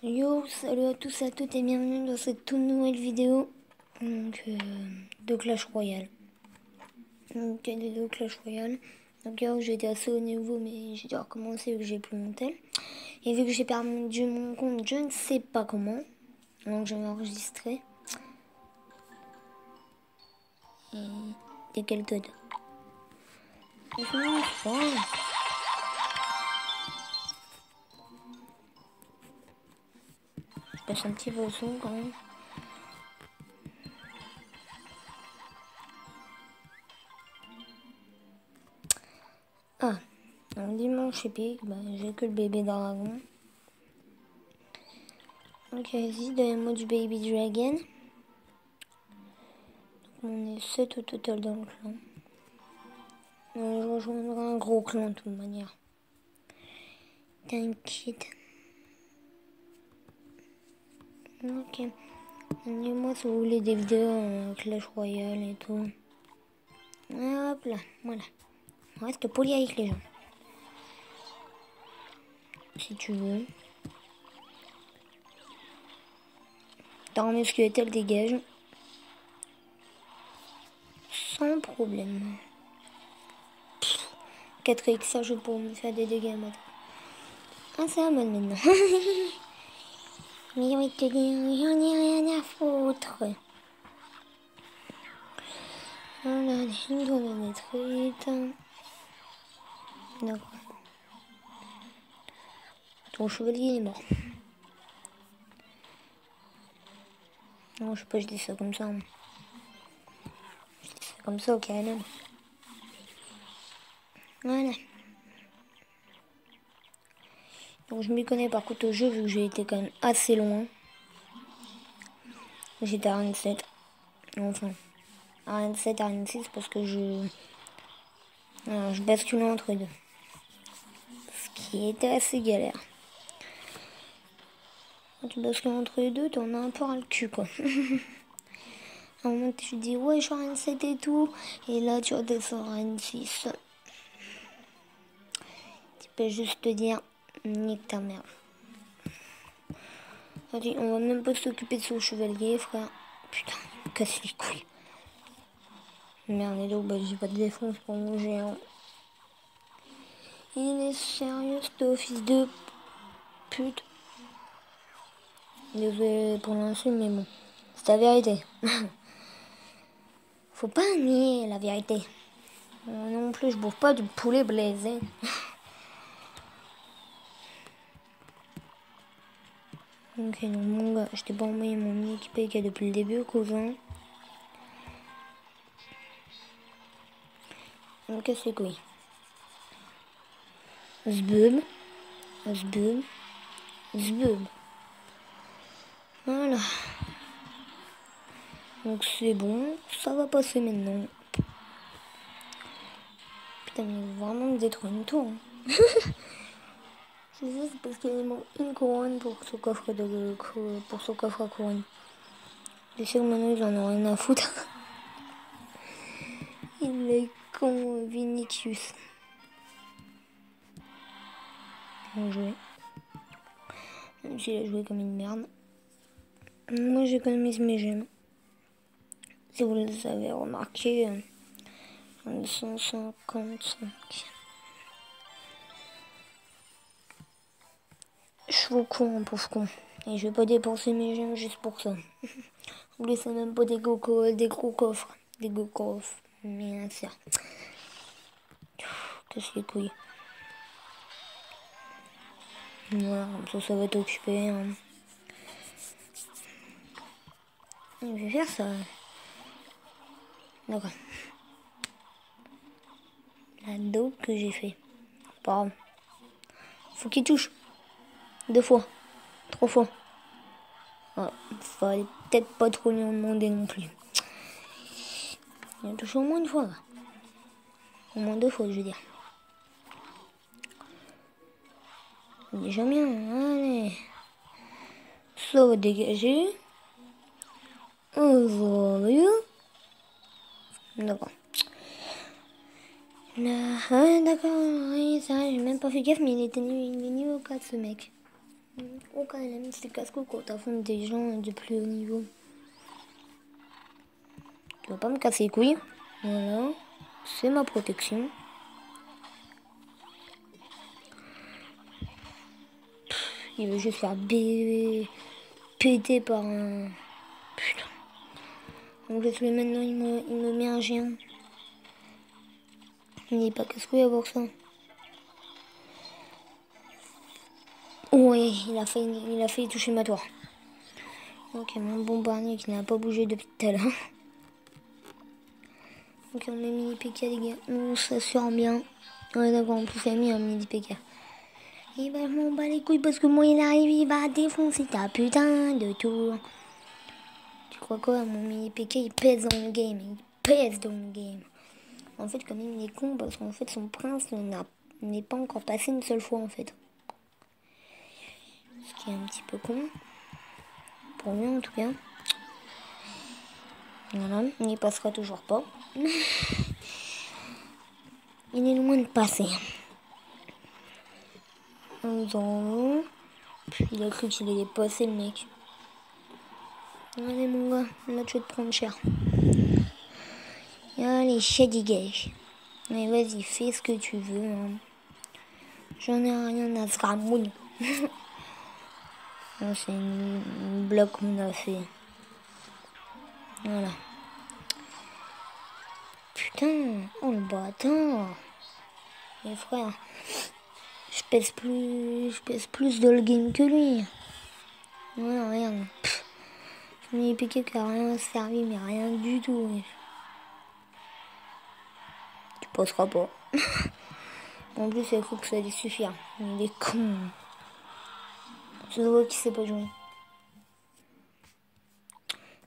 Yo, salut à tous et à toutes et bienvenue dans cette toute nouvelle vidéo de Clash Royale. Donc de Clash Royale. Donc hier j'étais assez au niveau mais j'ai dû recommencer vu que j'ai plus mon tel. Et vu que j'ai perdu mon compte, je ne sais pas comment. Donc je vais enregistrer. Et il y a quel Todd? Je passe un petit peu au son quand même. Ah, donc dimanche épique, j'ai que le bébé dragon. Ok, vas-y, donnez-moi du baby dragon. Donc on est 7 au total dans le clan. Je rejoindrai un gros clan de toute manière. T'inquiète. Ok. Dis-moi si vous voulez des vidéos en Clash Royale et tout. Hop là, voilà. On reste poli avec les gens. Si tu veux. T'en ce que elle dégage. Sans problème. 4x, je pour me faire des dégâts maintenant. Ah, c'est un mode maintenant. Mais oui, te dire, j'en ai rien à foutre. Voilà, une donne des trucs. D'accord. Ton chevalier est mort. Non, je sais pas, je dis ça comme ça. Je dis ça comme ça au carré. Voilà. Donc je m'y connais par contre au jeu vu que j'ai été quand même assez loin. J'étais à rank 7. Enfin, à rank 7, à rank 6 parce que je basculais entre les deux. Ce qui était assez galère. Quand tu bascules entre les deux, t'en as un peu ras le cul quoi. À un moment tu dis ouais je suis à rank 7 et tout. Et là tu redescends à rank 6. Tu peux juste te dire nique ta mère. Allez, on va même pas s'occuper de son chevalier frère. Putain, il me casse les couilles. Merde, et donc j'ai pas de défense pour mon géant. Il est sérieux ce fils de pute. Désolé pour l'insulte mais bon, c'est la vérité. Faut pas nier la vérité. Non plus je bouffe pas du poulet blasé. Ok donc mon gars, je t'ai pas envoyé mon équipé qui est depuis le début cousin. Donc casse les couilles. Zbub. Zbub. Zbub. Voilà. Donc c'est bon, ça va passer maintenant. Putain mais il va vraiment me détruire une tour. Hein. C'est juste parce qu'il manque une couronne pour son coffre à couronne. Je sais que maintenant ils en ont rien à foutre. Il est con Vinicius. Bien joué. Même s'il a joué comme une merde. Moi j'économise mes gemmes. Si vous les avez remarqué, 155. Je suis au con, un pauvre con. Et je vais pas dépenser mes gemmes juste pour ça. Vous laissez même pas des gros coffres. Des gros coffres. Bien sûr. Casse les couilles. Voilà, comme ça va t'occuper. Hein. Je vais faire ça. D'accord. La dope que j'ai fait. Pas grave. Faut qu'il touche. 2 fois. 3 fois. Ah, fallait peut-être pas trop lui en demander non plus. Il a touché au moins une fois. Là. Au moins 2 fois, je veux dire. Déjà bien. Allez. Ça va dégager. Voilà. D'accord. Là, ouais, d'accord. Oui, ça, j'ai même pas fait gaffe, mais il est niveau 4 ce mec. Oh, quand même, c'est casse-cou quand t'affrontes des gens de plus haut niveau. Tu vas pas me casser les couilles. Voilà. C'est ma protection. Il veut juste faire péter par un... Putain. Donc lui maintenant il me met un géant. Il n'est pas casse-couille à voir ça. Ouais, il a failli toucher ma tour. Ok, mon bombardier qui n'a pas bougé depuis tout à l'heure. Ok, on met mini PK les gars. On s'assure bien. Ouais d'accord, en plus il a mis un mini PK. Il va m'en bat les couilles parce que moi il arrive, il va défoncer ta putain de tour. Tu crois quoi, mon mini PK il pèse dans le game. Il pèse dans le game. En fait quand même il est con parce qu'en fait son prince n'est pas encore passé une seule fois en fait. Ce qui est un petit peu con. Pour lui en tout cas. Voilà, il n'y passera toujours pas. Il est loin de passer. Puis il a cru qu'il allait passer le mec. Allez mon gars, là tu vas te prendre cher. Allez, Shady Gage. Mais vas-y, fais ce que tu veux. Hein. J'en ai rien à se ramouiller. C'est une bloc qu'on a fait. Voilà. Putain, oh le bâtard. Mes frères, je pèse plus dans le game que lui. Voilà, regarde. Mais piqué qui a rien servi, mais rien du tout. Ouais. Tu passeras pas. En plus, il faut que ça allait suffire. Il est con. Je vois qu'il sait pas jouer.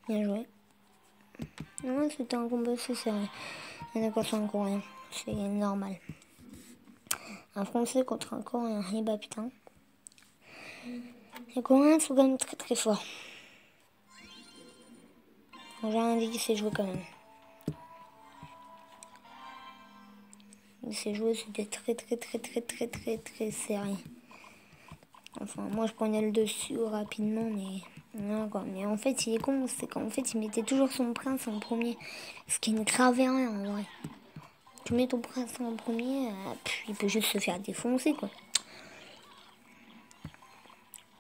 Bien joué. Non, c'était un combat assez serré. D'accord, c'est un coréen. C'est normal. Un français contre un coréen. Et bah putain. Les coréens sont quand même très très forts. J'ai rien dit qu'il sait jouer quand même. Il sait jouer, c'était très serré. Enfin, moi je prenais le dessus rapidement, mais non quoi. Mais en fait, il est con, c'est qu'en fait, il mettait toujours son prince en premier. Ce qui est une grave erreur en vrai. Tu mets ton prince en premier, puis il peut juste se faire défoncer quoi.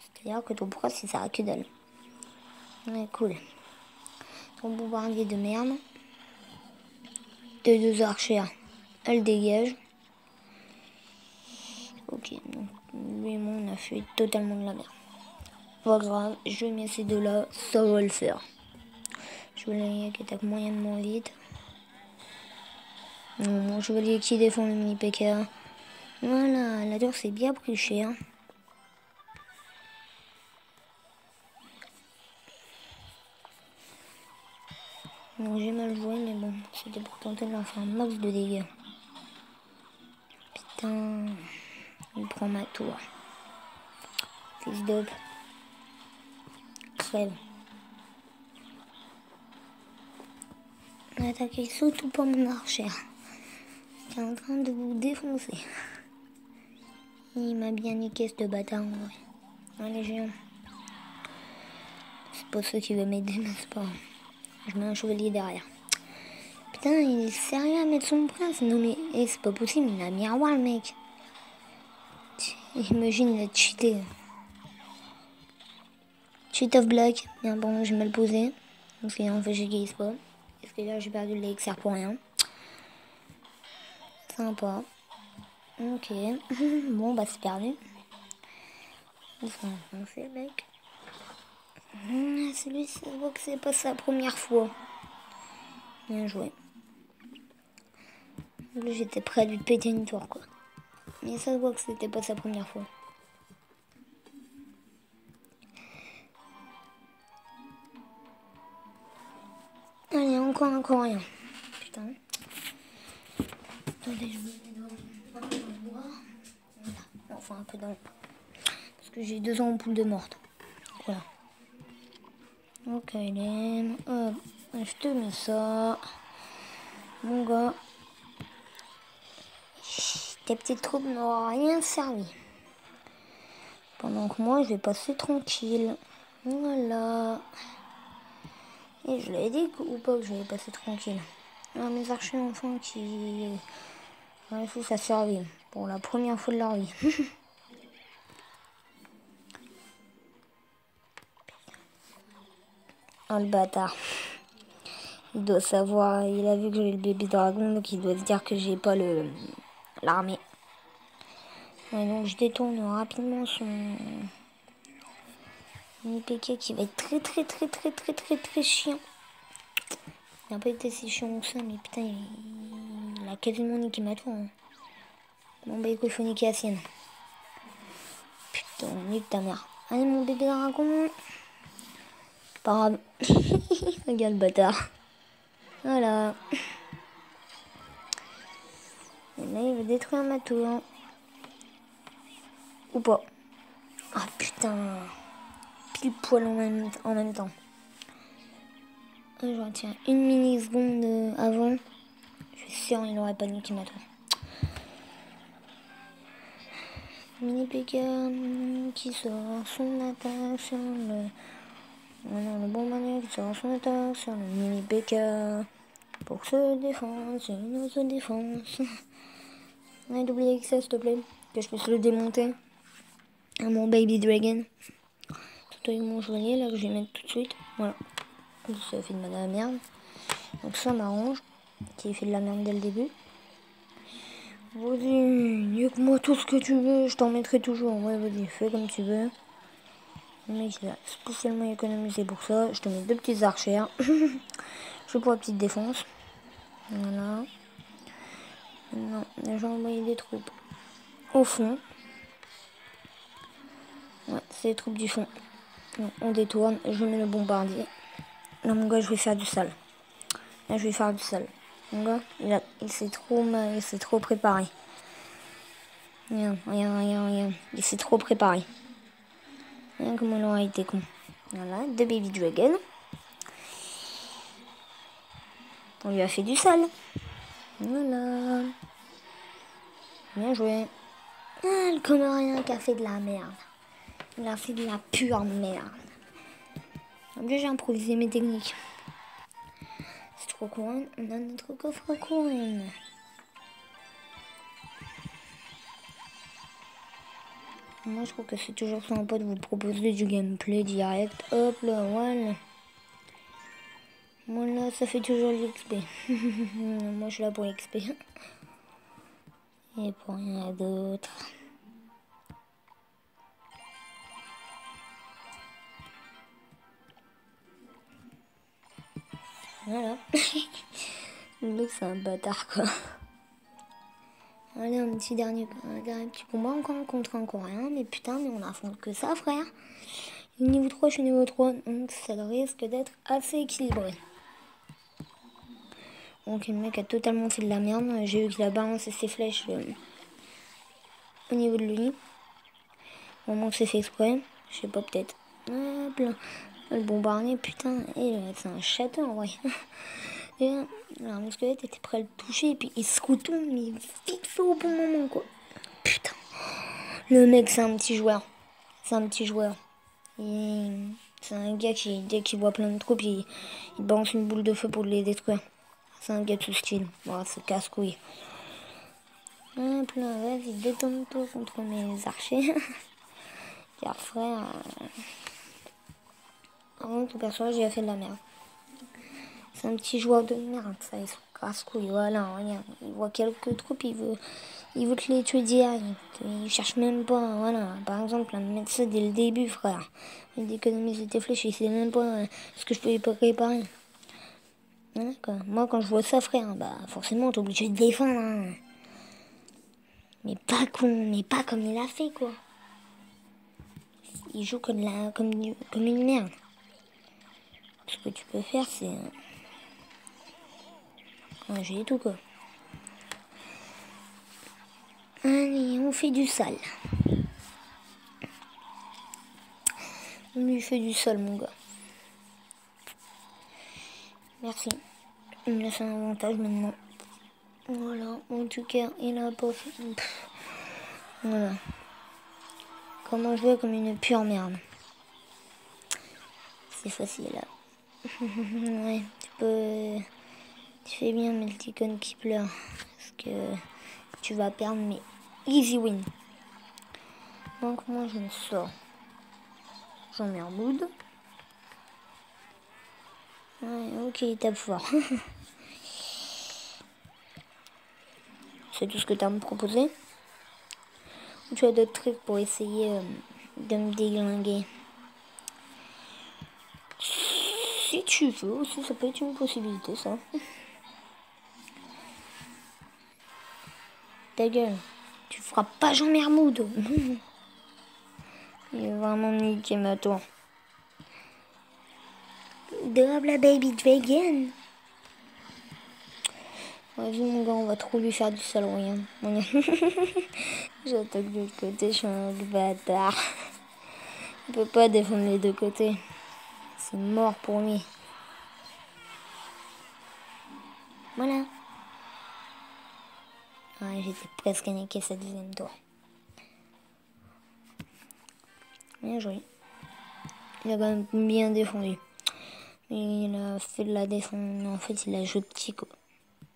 C'est-à-dire que ton prince, il sert à que dalle. Ouais, cool. Ton bombardier de merde. Deux archères, elle dégage. Ok, donc lui et moi on a fait totalement de la merde. Pas grave, je mets ces deux-là, ça va le faire. Je vais qui attaque moyennement vite. Non, je vais qui défend le mini PK. Voilà, la tour c'est bien pris cher. Donc j'ai mal joué, mais bon, c'était pour tenter de leur faire un max de dégâts. Putain, il prend ma tour. Fils d'up. Crève. N'attaquez surtout pas mon archère. Qui est en train de vous défoncer. Il m'a bien niqué ce bâtard en vrai. Allez géant. C'est pas ça qui veut m'aider, n'est-ce pas? Je mets un chevalier derrière. Putain, il est sérieux à mettre son prince? Non mais c'est pas possible, il a un miroir le mec. Imagine, il a cheaté. Cheat of black. Bien bon, j'ai mal posé. Parce qu'en fait, j'ai gaze pas. Parce que là, j'ai perdu l'élixir pour rien. Sympa. Ok. Bon, bah, c'est perdu. Ils sont enfoncés, mec. Celui-ci, ça voit que c'est pas sa première fois. Bien joué. Là, j'étais prêt à lui péter une tour, quoi. Mais ça se voit que c'était pas sa première fois. Allez, encore rien. Putain. Attendez, je me mets dans le bois. Voilà. Enfin, un peu dans le... Parce que j'ai 2 ampoules de morte. Voilà. Ok, Hélène. Hop, je te mets ça. Mon gars. Tes petites troupes n'auront rien servi. Pendant que moi, je vais passer tranquille. Voilà. Et je l'avais dit ou pas que je vais passer tranquille. Alors, mes archers enfants qui... Ouais, faut ça servi pour la première fois de leur vie. Oh, le bâtard. Il doit savoir, il a vu que j'ai le bébé dragon, donc il doit se dire que j'ai pas l'armée. Ouais, donc je détourne rapidement son IPK qui va être très chiant. Il n'a pas été si chiant que ça, mais putain, il a quasiment niqué ma tour. Hein. Bon bah écoute, il faut niquer la sienne. Putain, nique ta mère. Allez mon bébé dragon. Pas grave. Regarde le bâtard. Voilà. Et là, il va détruire ma tour. Ou pas. Ah putain. Pile poil en même temps. Je retiens une mini-seconde avant. Je suis sûr il n'aurait pas niqué ma tour. Mini PK qui sort son attaque sur le... Voilà, le bombardier qui sort son attaque sur le mini PK. Pour se défendre, c'est une autre défense. Ouais, d'oublier que ça, s'il te plaît. Que je puisse le démonter. À mon baby dragon. Tout avec mon joaillier, là, que je vais mettre tout de suite. Voilà. Ça fait de la merde. Donc ça m'arrange. Qui fait de la merde dès le début. Vas-y, nique-moi tout ce que tu veux. Je t'en mettrai toujours. Ouais, vas-y, fais comme tu veux. Le mec, il a spécialement économisé pour ça. Je te mets 2 petits archères. Je pour la petite défense. Voilà. Non, j'ai envoyé des troupes au fond. Ouais, c'est les troupes du fond. Donc, on détourne, je mets le bombardier. Là, mon gars, je vais faire du sale. Là, je vais faire du sale. Mon gars, il s'est trop préparé. Regarde. Il s'est trop préparé. Regarde comment il aura été con. Voilà, 2 baby dragons. On lui a fait du sale. Voilà. Bien joué. Ah, le Comorien qui a fait de la merde. Il a fait de la pure merde. Obligé, j'ai improvisé mes techniques. C'est trop couronne. On a notre coffre couronne. Moi, je trouve que c'est toujours sympa de vous proposer du gameplay direct. Hop là, voilà. Voilà, ça fait toujours l'XP. Moi, je suis là pour l'XP. Et pour rien d'autre. Voilà. Le mec, c'est un bâtard, quoi. Allez, un dernier petit combat encore contre un coréen. Mais putain, mais on affronte que ça, frère. Niveau 3, je suis niveau 3. Donc, ça risque d'être assez équilibré. Donc, le mec a totalement fait de la merde. J'ai eu qu'il a balancé ses flèches au niveau de lui. Au moment que c'est fait exprès. Je sais pas, peut-être. Hop là. Le bombardier, putain. C'est un château, en vrai. Et là, mon squelette était prêt à le toucher. Et puis, il se retourne, mais vite fait au bon moment, quoi. Putain. Le mec, c'est un petit joueur. C'est un petit joueur. C'est un gars qui, dès qu'il voit plein de troupes, il balance une boule de feu pour les détruire. C'est un gars tout style. Bon, c'est casse-couille. Hop là, vas-y, détonne-toi contre mes archers. Car frère... Avant tout personnage, il a fait de la merde. C'est un petit joueur de merde, ça, il se casse-couille. Voilà, regarde. Il voit quelques troupes, il veut te les tuer direct. Il cherche même pas, voilà. Par exemple, mettre ça dès le début, frère. Il d'économiser tes flèches, il sait même pas ce que je peux pas préparer. Voilà, quoi. Moi, quand je vois ça, frère, bah forcément, t'es obligé de défendre. Hein. Mais pas comme il a fait, quoi. Il joue comme une merde. Ce que tu peux faire, c'est... j'ai tout, quoi. Allez, on fait du sale. On lui fait du sale, mon gars. Merci. Il me laisse un avantage maintenant. Voilà, en tout cas, il a pas fait... Voilà. comment jouer comme une pure merde. C'est facile là. Ouais, tu fais bien Melticon qui pleure. Parce que tu vas perdre, mais easy win. Donc moi je me sors. J'en mets un mood. Ouais, ok, il tape fort. C'est tout ce que tu as à me proposer? Ou tu as d'autres trucs pour essayer de me déglinguer? Si tu veux aussi, ça peut être une possibilité, ça. Ta gueule, tu feras pas Jean Mermoud. Il est vraiment niqué ma tour. Drop la baby dragon. Vas-y mon gars, on va trop lui faire du sale rien. J'attaque de l'autre côté, je suis un bâtard. On peut pas défendre les deux côtés. C'est mort pour lui. Voilà. Ouais, j'étais presque niqué cette deuxième tour. Bien joué. Il a quand même bien défendu. Il a fait de la défense. En fait, il a joué petit quoi.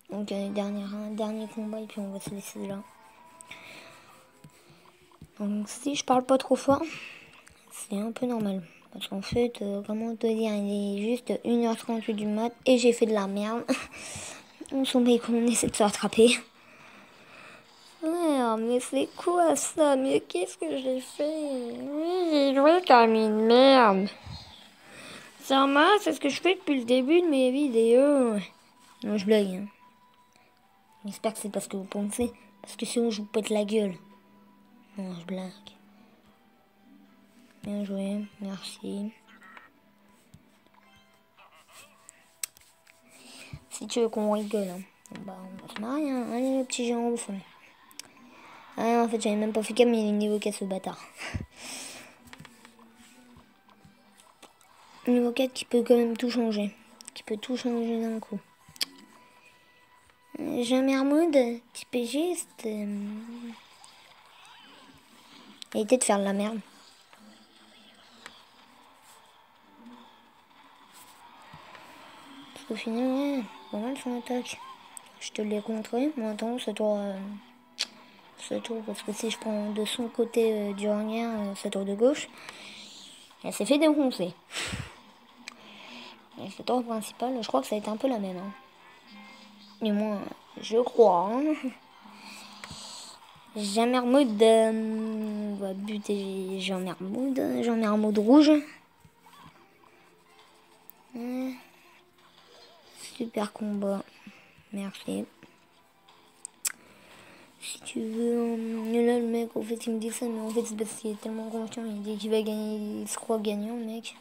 Donc, un dernier combat et puis on va se laisser là. Donc, si je parle pas trop fort, c'est un peu normal. Parce qu'en fait, comment te dire, il est juste 1h38 du mat et j'ai fait de la merde. On s'en met qu'on essaie de se rattraper. Ouais, mais c'est quoi ça? Mais qu'est-ce que j'ai fait? Oui, j'ai joué comme une merde. Ça marche, c'est ce que je fais depuis le début de mes vidéos. Non, je blague. Hein. J'espère que c'est parce que vous pensez. Parce que sinon, je vous pète la gueule. Non, je blague. Bien joué, merci. Si tu veux qu'on rigole, hein. Bah, on va se marier. Hein. Allez, le petit géant au fond. Ah, en fait, j'avais même pas fait comme il est niveau 4 ce bâtard. Niveau 4 qui peut quand même tout changer. Qui peut tout changer d'un coup. Jean Mermoud, petit pégiste. Évitez de faire de la merde. Parce qu'au final, ouais, pas mal son attaque. Je te l'ai contré, mais attends, ça tour, parce que si je prends de son côté du regard, sa tour de gauche, elle s'est fait défoncer. Et cette tour principale, je crois que ça a été un peu la même. Hein. Mais moi, je crois. Hein. Jean Mermoud, on va buter Jean Mermoud rouge. Super combat, merci. Si tu veux, là le mec, en fait il me dit ça, mais en fait c'est parce qu'il est tellement confiant, il dit qu'il va gagner, il se croit gagnant le mec.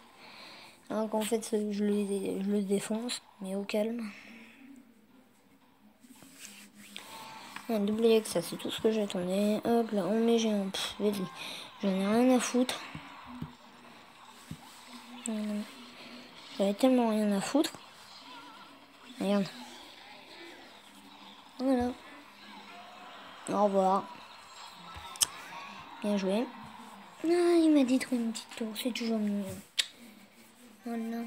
Alors qu'en fait je le défonce, mais au calme. Un double avec ça, c'est tout ce que j'attendais. Hop là, on met géant, vas-y, j'en ai rien à foutre. J'avais tellement rien à foutre. Regarde. Voilà. Au revoir. Bien joué. Ah, il m'a détruit une petite tour, c'est toujours mieux. Voilà.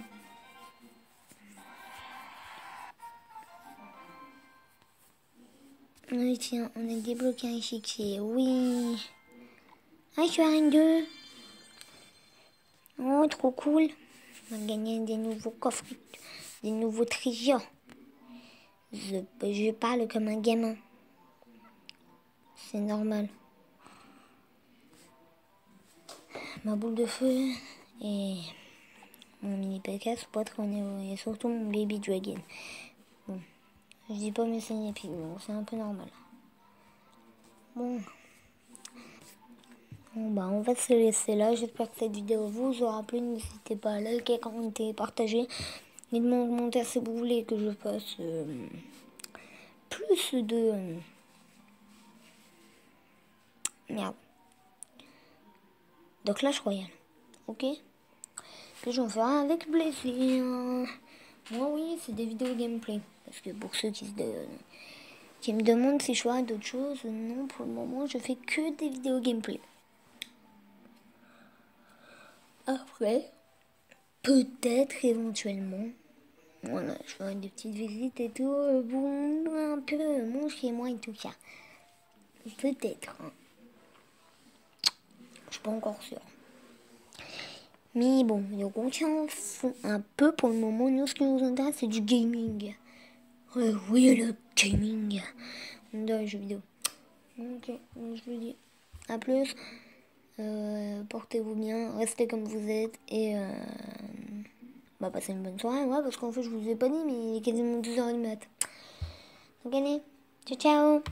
Oui, tiens, on a débloqué un échiquier. Oui. Ah, je suis à rien de. Oh, trop cool. On va gagner des nouveaux coffres, des nouveaux trésors. Je parle comme un gamin. C'est normal. Ma boule de feu et mon mini PK sont pas trop niveau. Et surtout mon baby dragon. Bon, je dis pas mes signes et puis bon, c'est un peu normal. Bon, bah on va se laisser là. J'espère que cette vidéo vous aura plu. N'hésitez pas à liker, commenter, partager. Dites-moi en commentaire si vous voulez que je fasse plus de... merde. De Clash Royale. Ok? Que j'en ferai avec plaisir. Moi oui, c'est des vidéos gameplay. Parce que pour ceux qui me demandent si je ferai d'autres choses, non, pour le moment je fais que des vidéos gameplay. après, peut-être éventuellement, voilà, je ferai des petites visites et tout, pour un peu mon chez moi et tout ça. Peut-être. Hein. Je suis pas encore sûre. Mais bon, donc on s'en fout un peu pour le moment. Nous, ce qui nous intéresse, c'est du gaming. Oui, le gaming. Dans les jeux vidéo. Ok, donc je vous dis à plus. Portez-vous bien, restez comme vous êtes et passez une bonne soirée. Ouais, parce qu'en fait, je vous ai pas dit, mais il est quasiment 2h du mat. Donc allez, ciao ciao.